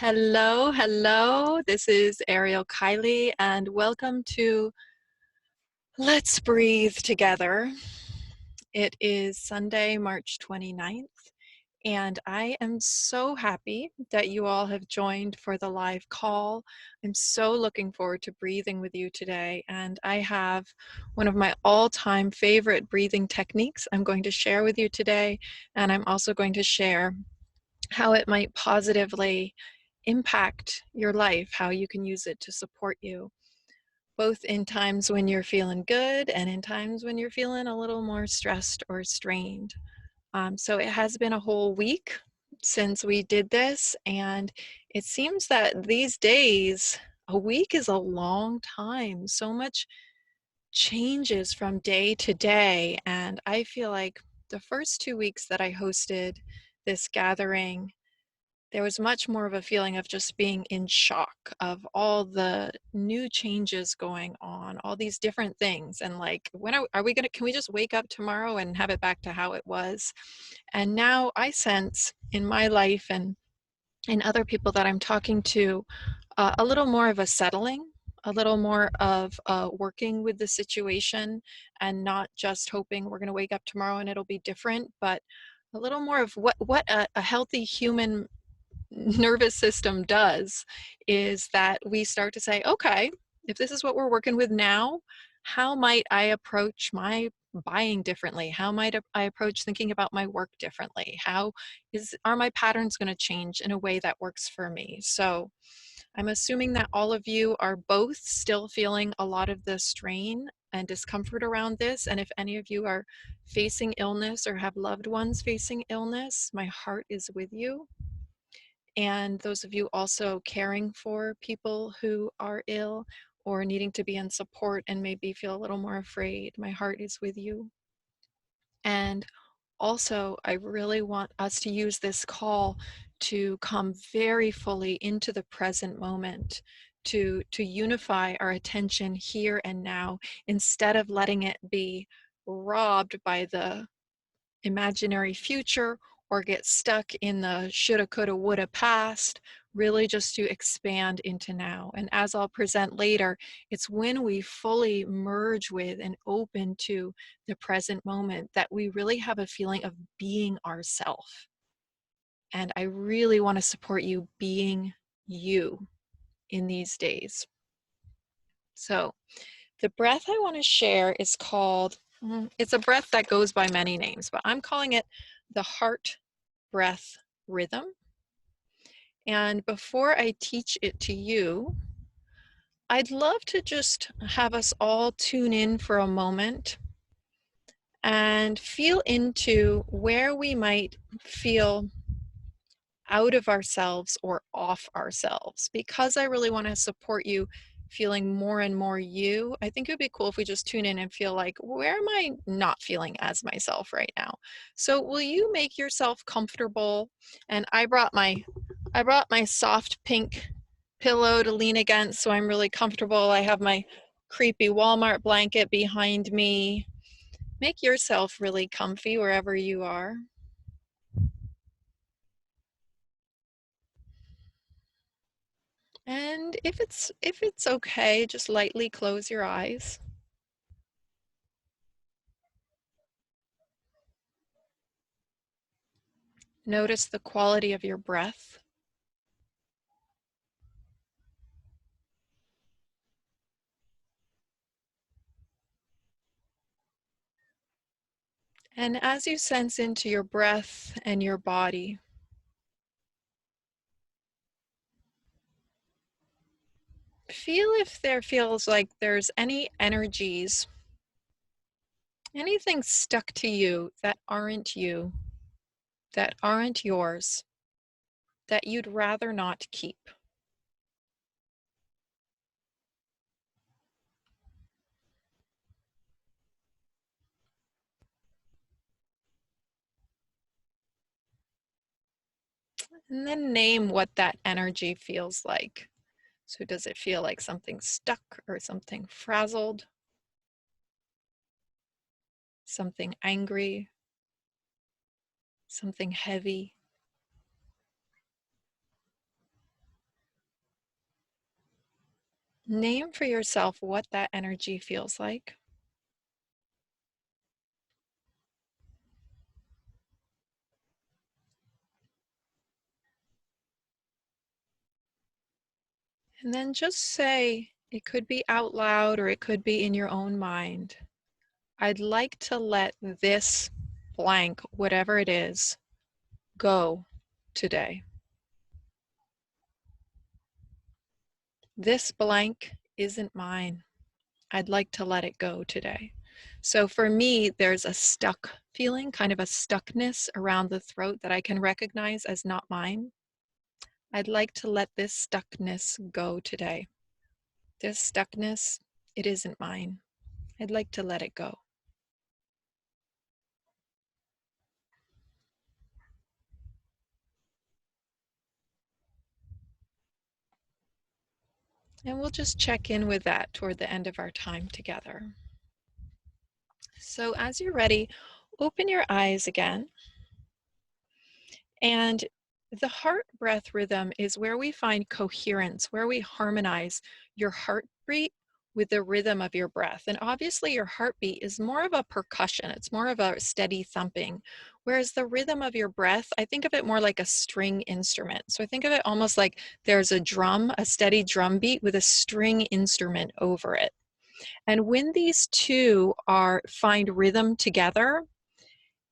Hello, hello. This is Ariel Kiley, and welcome to Let's Breathe Together. It is Sunday, March 29th, and I am so happy that you all have joined for the live call. I'm so looking forward to breathing with you today, and I have one of my all-time favorite breathing techniques I'm going to share with you today, and I'm also going to share how it might positively impact your life, how you can use it to support you, both in times when you're feeling good and in times when you're feeling a little more stressed or strained. So it has been a whole week since we did this, and it seems that these days, a week is a long time. So much changes from day to day, and I feel like the first 2 weeks that I hosted this gathering, there was much more of a feeling of just being in shock of all the new changes going on, all these different things. And like, when are we can we just wake up tomorrow and have it back to how it was? And now I sense in my life and in other people that I'm talking to, a little more of a settling, a little more of working with the situation and not just hoping we're going to wake up tomorrow and it'll be different, but a little more of what a healthy human nervous system does is that we start to say, okay, if this is what we're working with now, how might I approach my buying differently? How might I approach thinking about my work differently? Are my patterns going to change in a way that works for me? So I'm assuming that all of you are both still feeling a lot of the strain and discomfort around this. And if any of you are facing illness or have loved ones facing illness, my heart is with you. And those of you also caring for people who are ill or needing to be in support and maybe feel a little more afraid, my heart is with you. And also, I really want us to use this call to come very fully into the present moment, to unify our attention here and now, instead of letting it be robbed by the imaginary future or get stuck in the shoulda, coulda, woulda past, really just to expand into now. And as I'll present later, it's when we fully merge with and open to the present moment that we really have a feeling of being ourself. And I really want to support you being you in these days. So the breath I want to share is called, it's a breath that goes by many names, but I'm calling it the heart breath rhythm. And before I teach it to you, I'd love to just have us all tune in for a moment and feel into where we might feel out of ourselves or off ourselves. Because I really want to support you feeling more and more you, I think it would be cool if we just tune in and feel like, where am I not feeling as myself right now? So will you make yourself comfortable? And I brought my soft pink pillow to lean against, so I'm really comfortable. I have my creepy Walmart blanket behind me. Make yourself really comfy wherever you are. And if it's okay, just lightly close your eyes. Notice the quality of your breath. And as you sense into your breath and your body, feel if there feels like there's any energies, anything stuck to you, that aren't yours, that you'd rather not keep. And then name what that energy feels like. So does it feel like something stuck or something frazzled? Something angry? Something heavy? Name for yourself what that energy feels like. And then just say, it could be out loud or it could be in your own mind. I'd like to let this blank, whatever it is, go today. This blank isn't mine. I'd like to let it go today. So for me, there's a stuck feeling, kind of a stuckness around the throat that I can recognize as not mine. I'd like to let this stuckness go today. This stuckness, it isn't mine. I'd like to let it go. And we'll just check in with that toward the end of our time together. So as you're ready, open your eyes again. And the heart breath rhythm is where we find coherence, where we harmonize your heartbeat with the rhythm of your breath. And obviously your heartbeat is more of a percussion. It's more of a steady thumping. Whereas the rhythm of your breath, I think of it more like a string instrument. So I think of it almost like there's a drum, a steady drum beat with a string instrument over it. And when these two find rhythm together,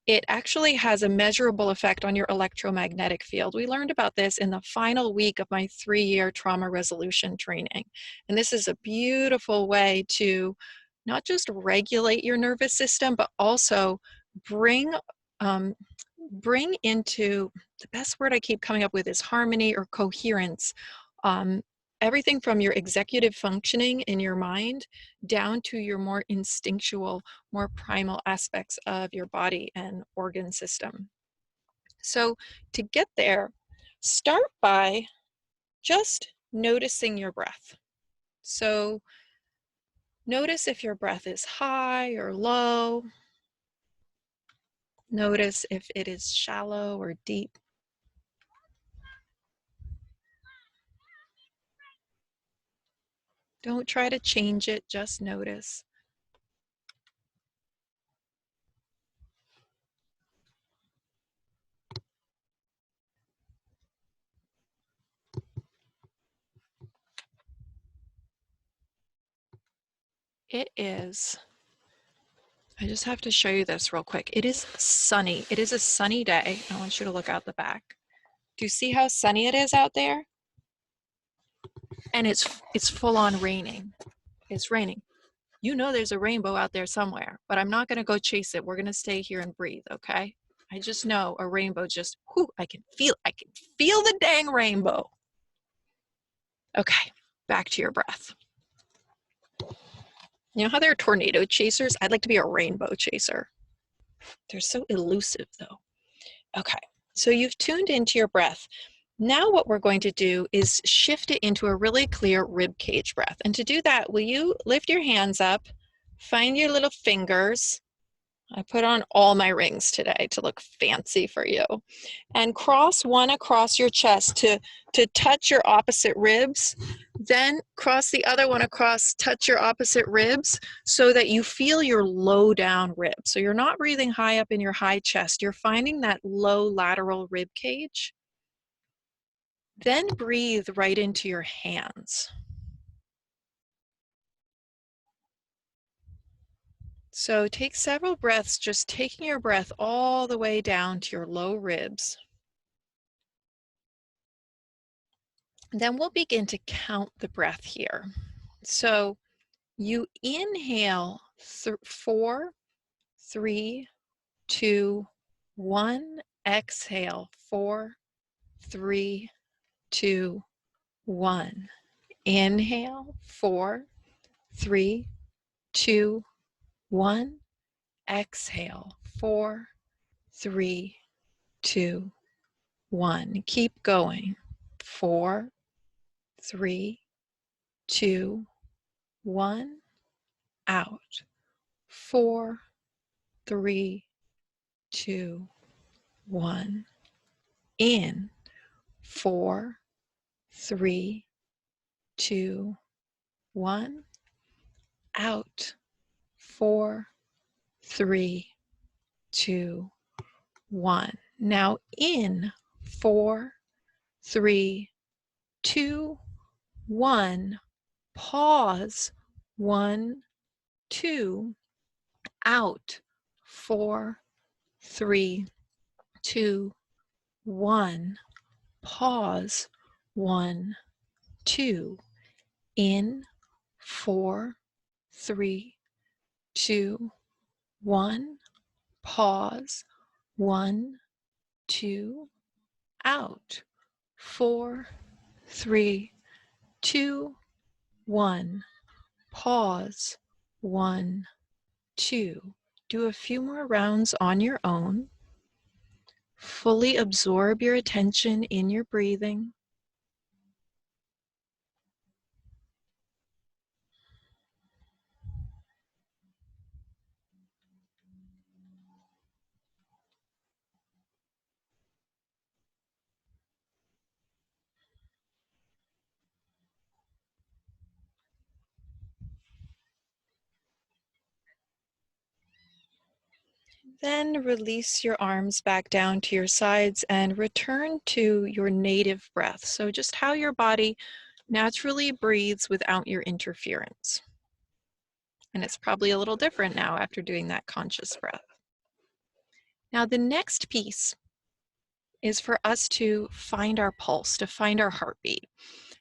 it actually has a measurable effect on your electromagnetic field. We learned about this in the final week of my 3-year trauma resolution training. And this is a beautiful way to not just regulate your nervous system, but also bring into, the best word I keep coming up with is harmony or coherence. Everything from your executive functioning in your mind down to your more instinctual, more primal aspects of your body and organ system. So to get there, start by just noticing your breath. So notice if your breath is high or low. Notice if it is shallow or deep. Don't try to change it, just notice. It is, I just have to show you this real quick. It is sunny. It is a sunny day. I want you to look out the back. Do you see how sunny it is out there? And it's full on raining. It's raining. You know there's a rainbow out there somewhere, but I'm not going to go chase it. We're going to stay here and breathe, okay? I just know a rainbow just, whoo, I can feel the dang rainbow. Okay, back to your breath. You know how there are tornado chasers? I'd like to be a rainbow chaser. They're so elusive though. Okay, so you've tuned into your breath. Now what we're going to do is shift it into a really clear rib cage breath. And to do that, will you lift your hands up, find your little fingers. I put on all my rings today to look fancy for you. And cross one across your chest to touch your opposite ribs. Then cross the other one across, touch your opposite ribs so that you feel your low down rib. So you're not breathing high up in your high chest. You're finding that low lateral rib cage. Then breathe right into your hands. So take several breaths, just taking your breath all the way down to your low ribs. Then we'll begin to count the breath here. So you inhale 4, 3, 2, 1. Exhale 4, 3, 2, 1. Inhale 4, 3, 2, 1. Exhale 4, 3, 2, 1. Keep going. 4, 3, 2, 1. Out. 4, 3, 2, 1. In. 4, 3, 2, 1, out, 4, 3, 2, 1. Now in, 4, 3, 2, 1. Pause, 1, 2, out, 4, 3, 2, 1. Pause, 1, 2. In, 4, 3, 2, 1. Pause, 1, 2. Out, 4, 3, 2, 1. Pause, 1, 2. Do a few more rounds on your own. Fully absorb your attention in your breathing. Then release your arms back down to your sides and return to your native breath. So just how your body naturally breathes without your interference. And it's probably a little different now after doing that conscious breath. Now the next piece is for us to find our pulse, to find our heartbeat.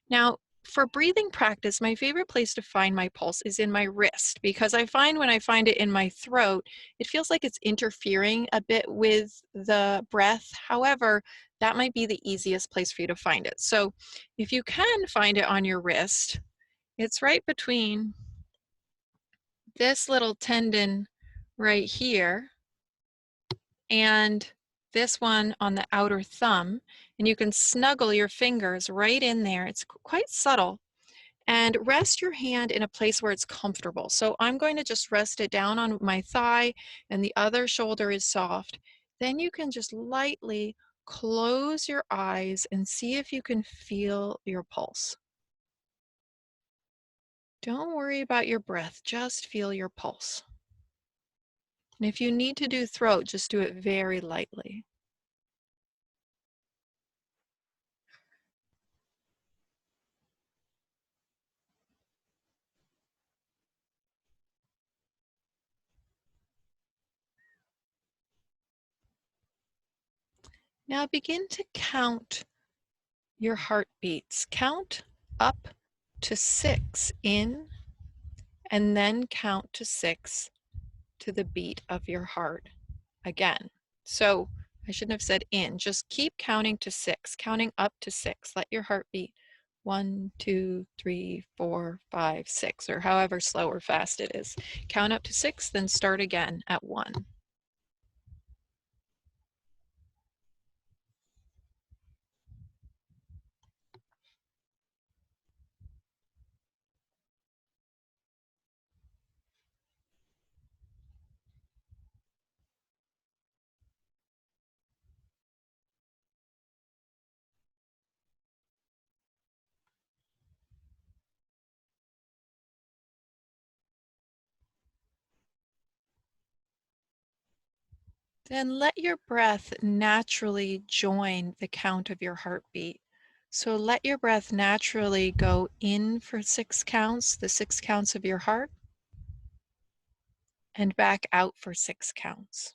Now, for breathing practice, my favorite place to find my pulse is in my wrist, because I find when I find it in my throat, it feels like it's interfering a bit with the breath. However, that might be the easiest place for you to find it. So if you can find it on your wrist, it's right between this little tendon right here and this one on the outer thumb, and you can snuggle your fingers right in there. It's quite subtle. And rest your hand in a place where it's comfortable. So I'm going to just rest it down on my thigh, and the other shoulder is soft. Then you can just lightly close your eyes and see if you can feel your pulse. Don't worry about your breath, just feel your pulse. And if you need to do throat, just do it very lightly. Now begin to count your heartbeats. Count up to 6 in, and then count to 6 to the beat of your heart again. So I shouldn't have said in, just keep counting to 6, counting up to 6. Let your heart beat 1, 2, 3, 4, 5, 6, or however slow or fast it is. Count up to 6, then start again at 1. Then let your breath naturally join the count of your heartbeat. So let your breath naturally go in for 6 counts, the 6 counts of your heart, and back out for 6 counts.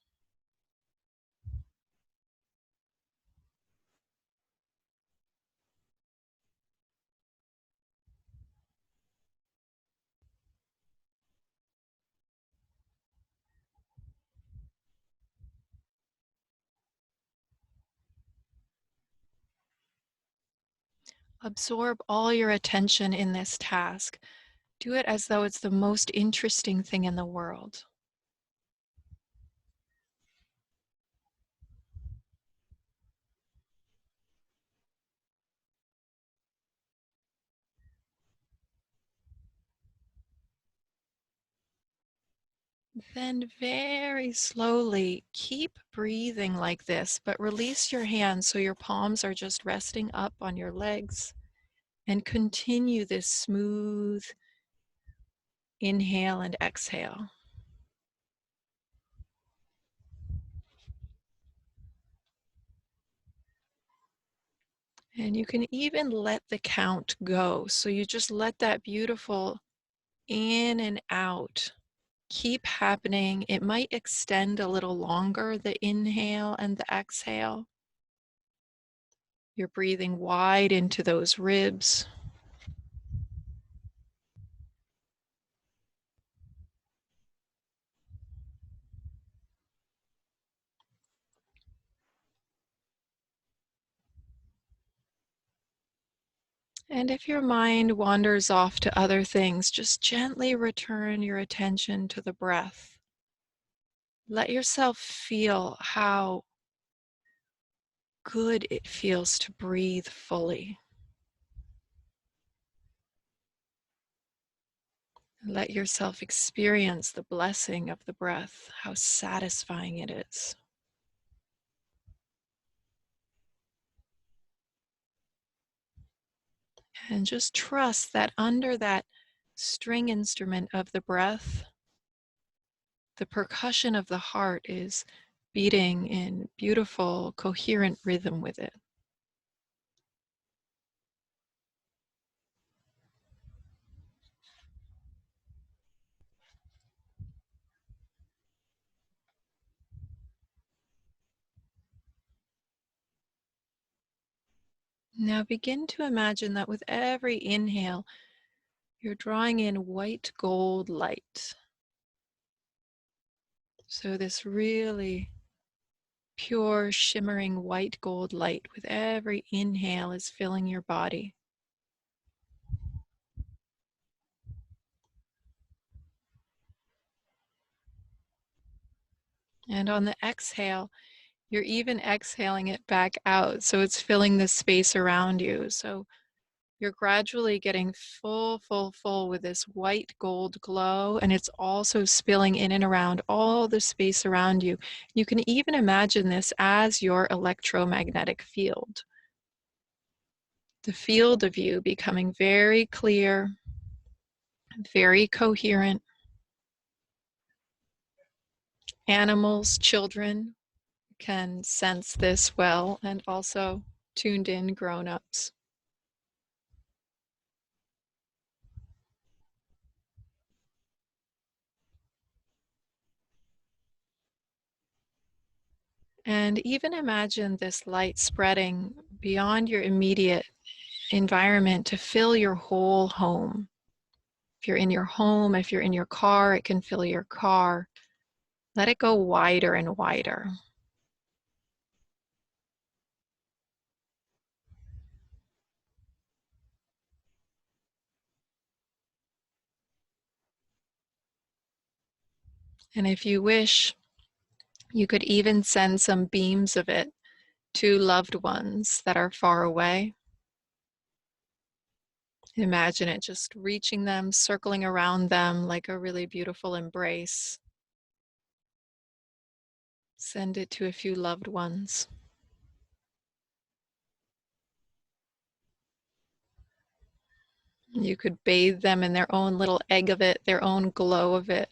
Absorb all your attention in this task. Do it as though it's the most interesting thing in the world. Then very slowly keep breathing like this, but release your hands so your palms are just resting up on your legs, and continue this smooth, inhale and exhale. And you can even let the count go. So you just let that beautiful in and out keep happening. It might extend a little longer, the inhale and the exhale. You're breathing wide into those ribs. And if your mind wanders off to other things, just gently return your attention to the breath. Let yourself feel how good it feels to breathe fully. Let yourself experience the blessing of the breath, how satisfying it is. And just trust that under that string instrument of the breath, the percussion of the heart is beating in beautiful, coherent rhythm with it. Now begin to imagine that with every inhale, you're drawing in white gold light. So this really pure, shimmering white gold light with every inhale is filling your body. And on the exhale, you're even exhaling it back out. So it's filling the space around you. So you're gradually getting full, full, full with this white gold glow, and it's also spilling in and around all the space around you. You can even imagine this as your electromagnetic field. The field of you becoming very clear, very coherent. Animals, children can sense this well, and also tuned in grown-ups. And even imagine this light spreading beyond your immediate environment to fill your whole home. If you're in your home, if you're in your car, it can fill your car. Let it go wider and wider. And if you wish, you could even send some beams of it to loved ones that are far away. Imagine it just reaching them, circling around them like a really beautiful embrace. Send it to a few loved ones. You could bathe them in their own little egg of it, their own glow of it.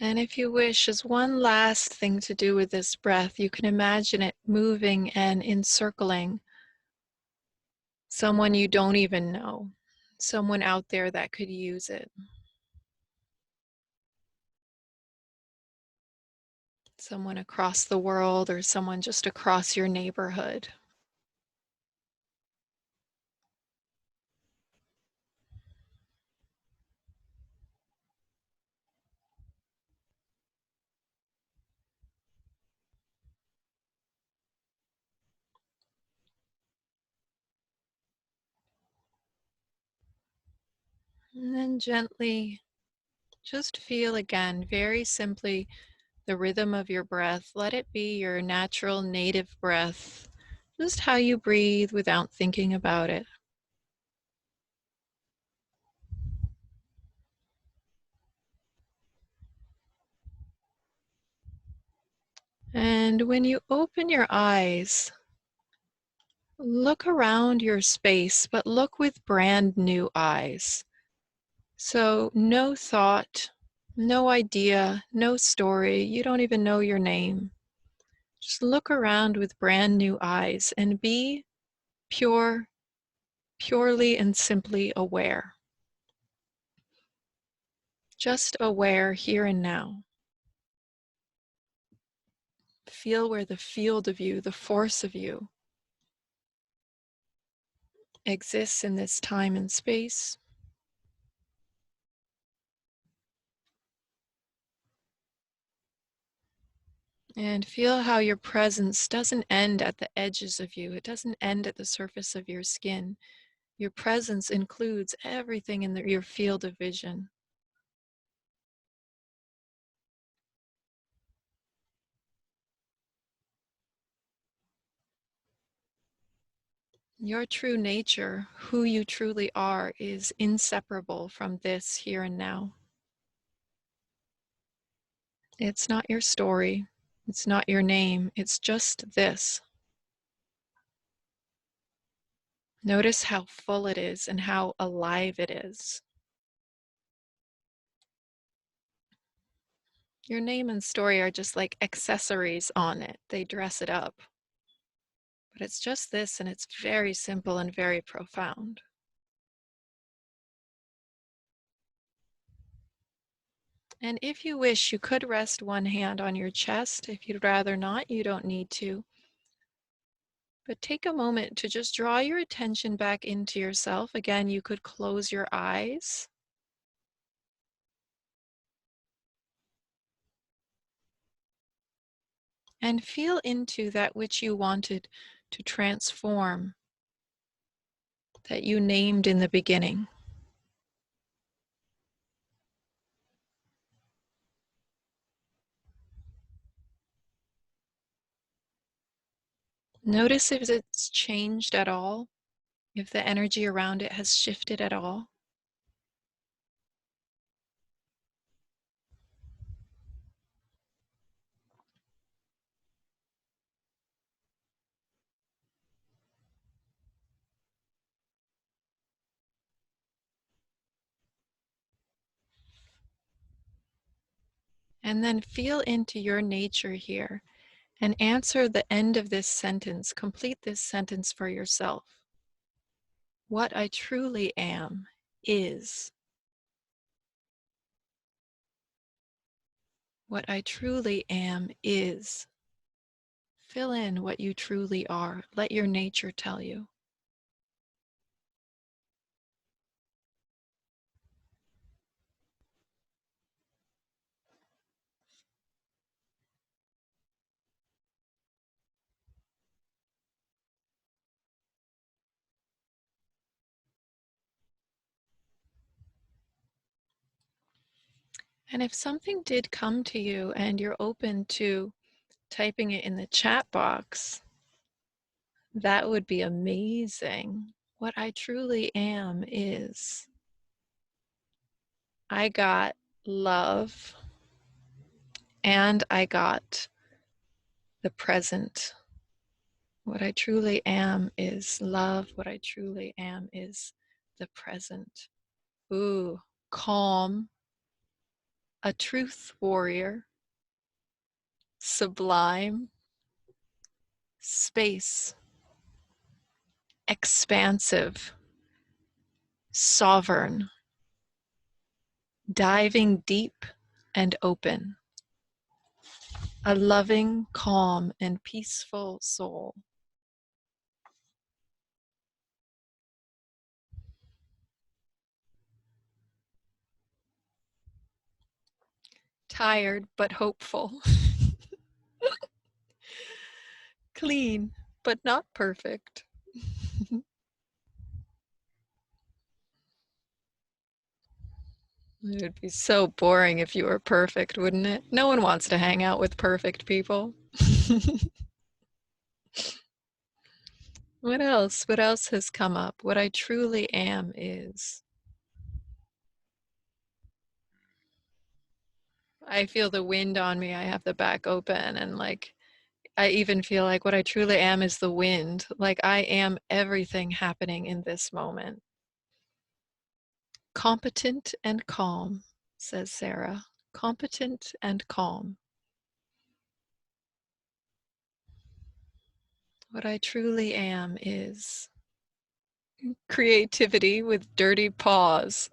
And if you wish, as one last thing to do with this breath, you can imagine it moving and encircling someone you don't even know, someone out there that could use it, someone across the world or someone just across your neighborhood. And then gently just feel again, very simply, the rhythm of your breath. Let it be your natural native breath, just how you breathe without thinking about it. And when you open your eyes, look around your space, but look with brand new eyes. So no thought, no idea, no story, you don't even know your name. Just look around with brand new eyes and be purely and simply aware. Just aware here and now. Feel where the field of you, the force of you, exists in this time and space. And feel how your presence doesn't end at the edges of you. It doesn't end at the surface of your skin. Your presence includes everything in your field of vision. Your true nature, who you truly are, is inseparable from this here and now. It's not your story. It's not your name. It's just this. Notice how full it is and how alive it is. Your name and story are just like accessories on it. They dress it up. But it's just this, and it's very simple and very profound. And if you wish, you could rest one hand on your chest. If you'd rather not, you don't need to. But take a moment to just draw your attention back into yourself. Again, you could close your eyes. And feel into that which you wanted to transform, that you named in the beginning. Notice if it's changed at all, if the energy around it has shifted at all. And then feel into your nature here and answer the end of this sentence. Complete this sentence for yourself. What I truly am is. What I truly am is. Fill in what you truly are. Let your nature tell you. And if something did come to you and you're open to typing it in the chat box, that would be amazing. What I truly am is. I got love and I got the present. What I truly am is love. What I truly am is the present. Ooh, calm, a truth warrior, sublime, space, expansive, sovereign, diving deep and open, a loving, calm, and peaceful soul. Tired but hopeful. Clean but not perfect. It would be so boring if you were perfect, wouldn't it? No one wants to hang out with perfect people. What else? What else has come up? What I truly am is. I feel the wind on me. I have the back open and like I even feel like what I truly am is the wind. Like I am everything happening in this moment. Competent and calm, says Sarah. Competent and calm. What I truly am is creativity with dirty paws.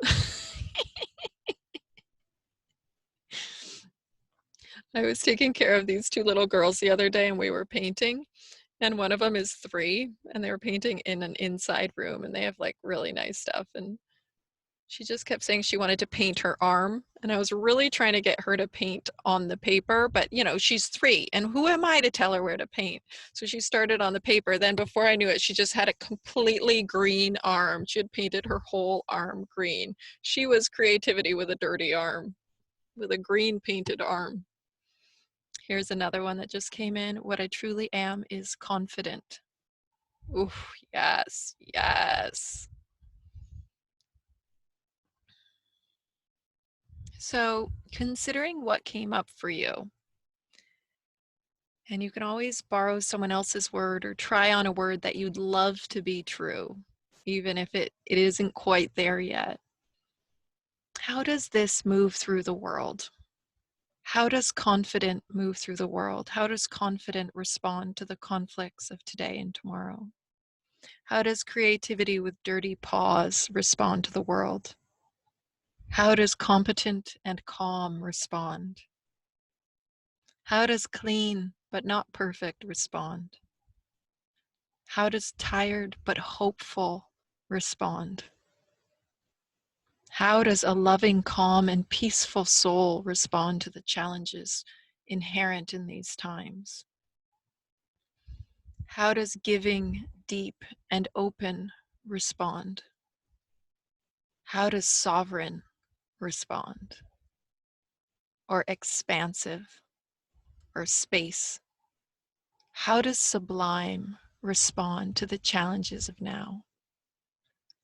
I was taking care of these two little girls the other day and we were painting, and one of them is 3 and they were painting in an inside room and they have like really nice stuff, and she just kept saying she wanted to paint her arm, and I was really trying to get her to paint on the paper, but you know, she's 3 and who am I to tell her where to paint? So she started on the paper, then before I knew it, she just had a completely green arm. She had painted her whole arm green. She was creativity with a dirty arm, with a green painted arm. Here's another one that just came in. What I truly am is confident. Ooh, yes, yes. So considering what came up for you, and you can always borrow someone else's word or try on a word that you'd love to be true, even if it isn't quite there yet. How does this move through the world? How does confident move through the world? How does confident respond to the conflicts of today and tomorrow? How does creativity with dirty paws respond to the world? How does competent and calm respond? How does clean but not perfect respond? How does tired but hopeful respond? How does a loving, calm, and peaceful soul respond to the challenges inherent in these times? How does giving, deep, and open respond? How does sovereign respond? Or expansive? Or space? How does sublime respond to the challenges of now?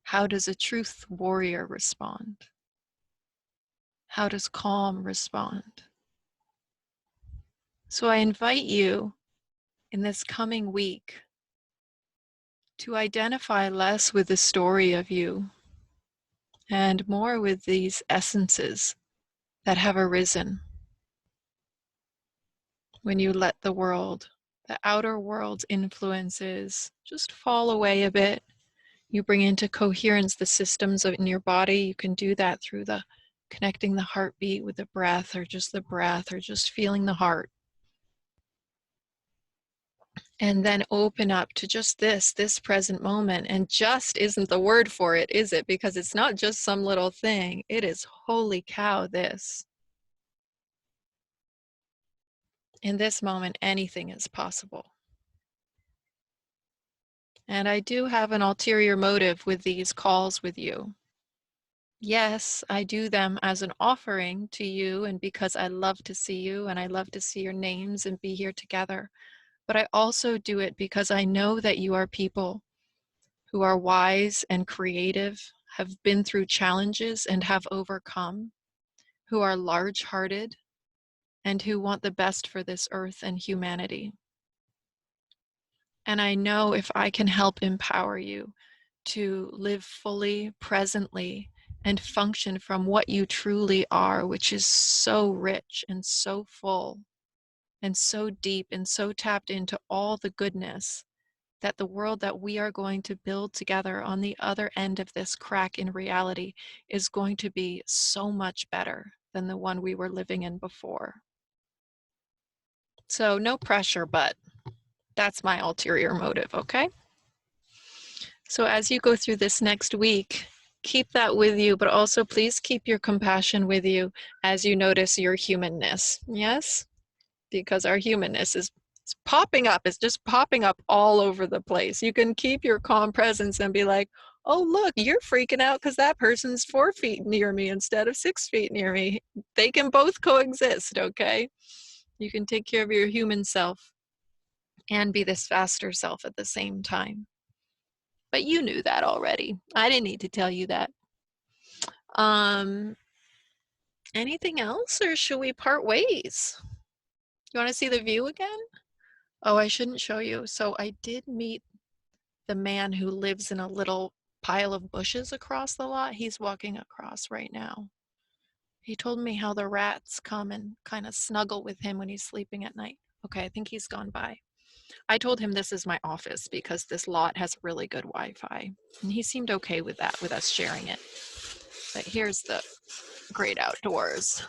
How does a truth warrior respond? How does calm respond? So I invite you in this coming week to identify less with the story of you and more with these essences that have arisen when you let the world, the outer world's influences, just fall away a bit. You bring into coherence the systems in your body. You can do that through the connecting the heartbeat with the breath, or just the breath, or just feeling the heart. And then open up to just this present moment. And just isn't the word for it, is it? Because it's not just some little thing. It is holy cow, this. In this moment, anything is possible. And I do have an ulterior motive with these calls with you. Yes, I do them as an offering to you, and because I love to see you and I love to see your names and be here together. But I also do it because I know that you are people who are wise and creative, have been through challenges and have overcome, who are large-hearted, and who want the best for this earth and humanity. And I know if I can help empower you to live fully, presently, and function from what you truly are, which is so rich and so full and so deep and so tapped into all the goodness, that the world that we are going to build together on the other end of this crack in reality is going to be so much better than the one we were living in before. So no pressure, but that's my ulterior motive, okay? So as you go through this next week, keep that with you, but also please keep your compassion with you as you notice your humanness, yes? Because our humanness is popping up. It's just popping up all over the place. You can keep your calm presence and be like, oh, look, you're freaking out because that person's 4 feet near me instead of 6 feet near me. They can both coexist, okay? You can take care of your human self and be this faster self at the same time. But you knew that already. I didn't need to tell you that. Anything else, or should we part ways? You want to see the view again? Oh, I shouldn't show you. So I did meet the man who lives in a little pile of bushes across the lot. He's walking across right now. He told me how the rats come and kind of snuggle with him when he's sleeping at night. Okay, I think he's gone by. I told him this is my office because this lot has really good Wi-Fi. And he seemed okay with that, with us sharing it. But here's the great outdoors.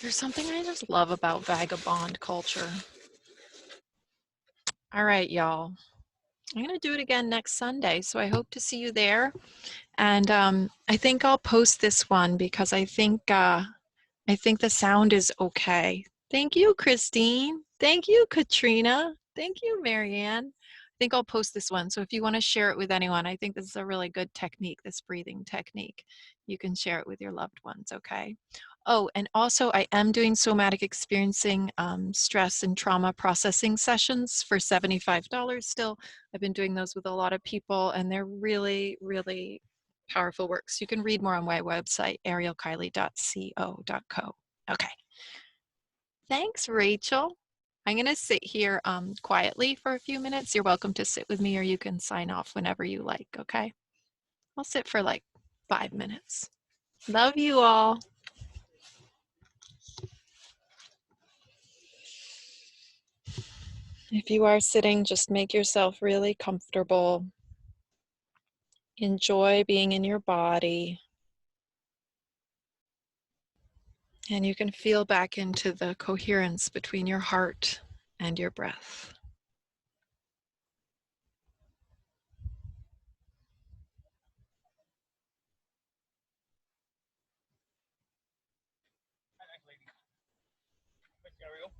There's something I just love about vagabond culture. All right, y'all. I'm going to do it again next Sunday, so I hope to see you there. And I think I'll post this one because I think the sound is okay. Thank you, Christine. Thank you, Katrina. Thank you, Marianne. I think I'll post this one. So if you want to share it with anyone, I think this is a really good technique, this breathing technique. You can share it with your loved ones, okay? Oh, and also I am doing somatic experiencing stress and trauma processing sessions for $75 still. I've been doing those with a lot of people and they're really, really powerful works. You can read more on my website, arielkiley.co.co. Okay. Thanks, Rachel. I'm going to sit here quietly for a few minutes. You're welcome to sit with me or you can sign off whenever you like, okay? I'll sit for like 5 minutes. Love you all. If you are sitting, just make yourself really comfortable. Enjoy being in your body. And you can feel back into the coherence between your heart and your breath. Ariel.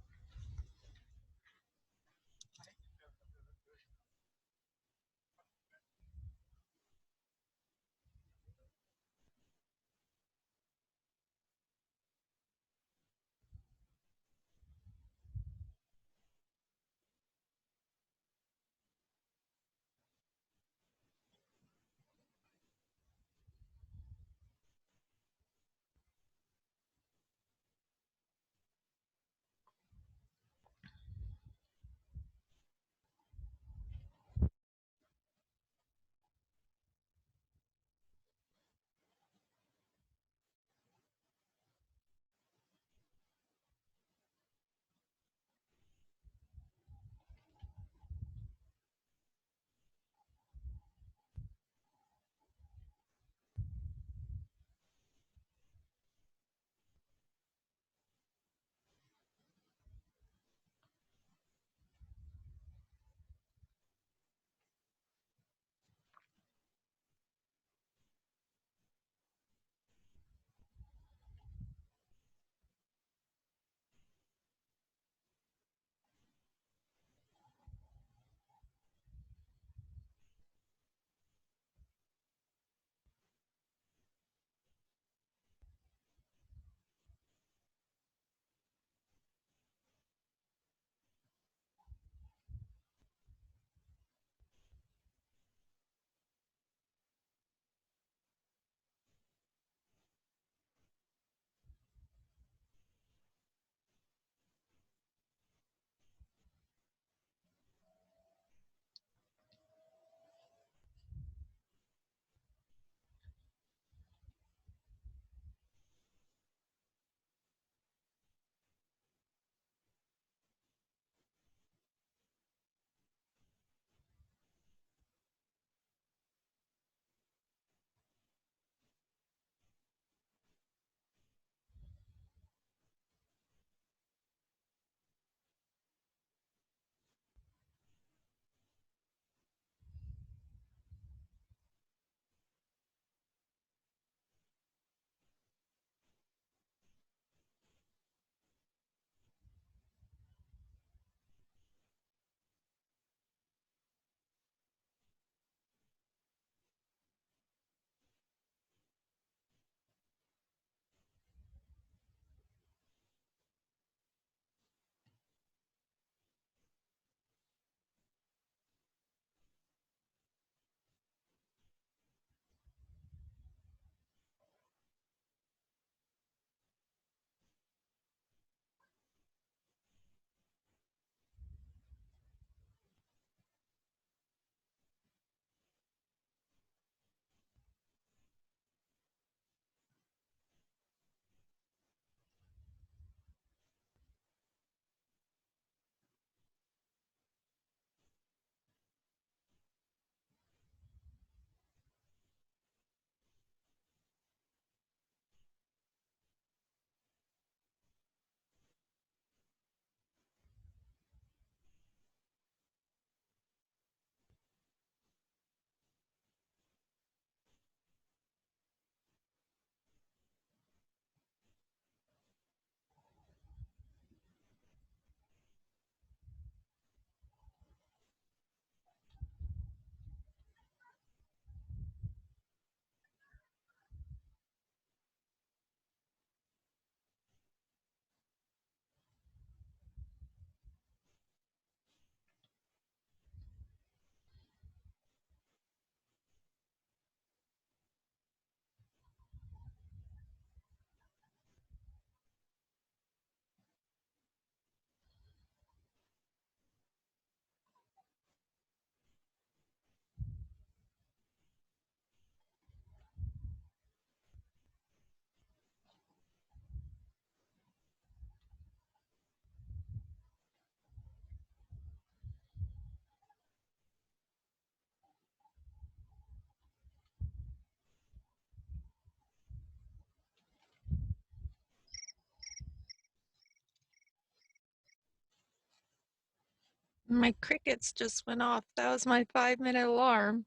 My crickets just went off. That was my 5-minute alarm.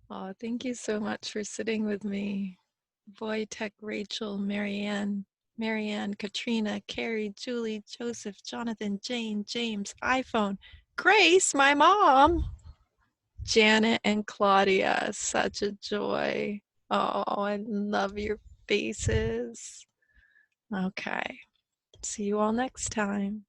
Oh, thank you so much for sitting with me. Voitech, Rachel, Marianne, Katrina, Carrie, Julie, Joseph, Jonathan, Jane, James, iPhone, Grace, my mom, Janet, and Claudia. Such a joy. Oh, I love your faces. Okay. See you all next time.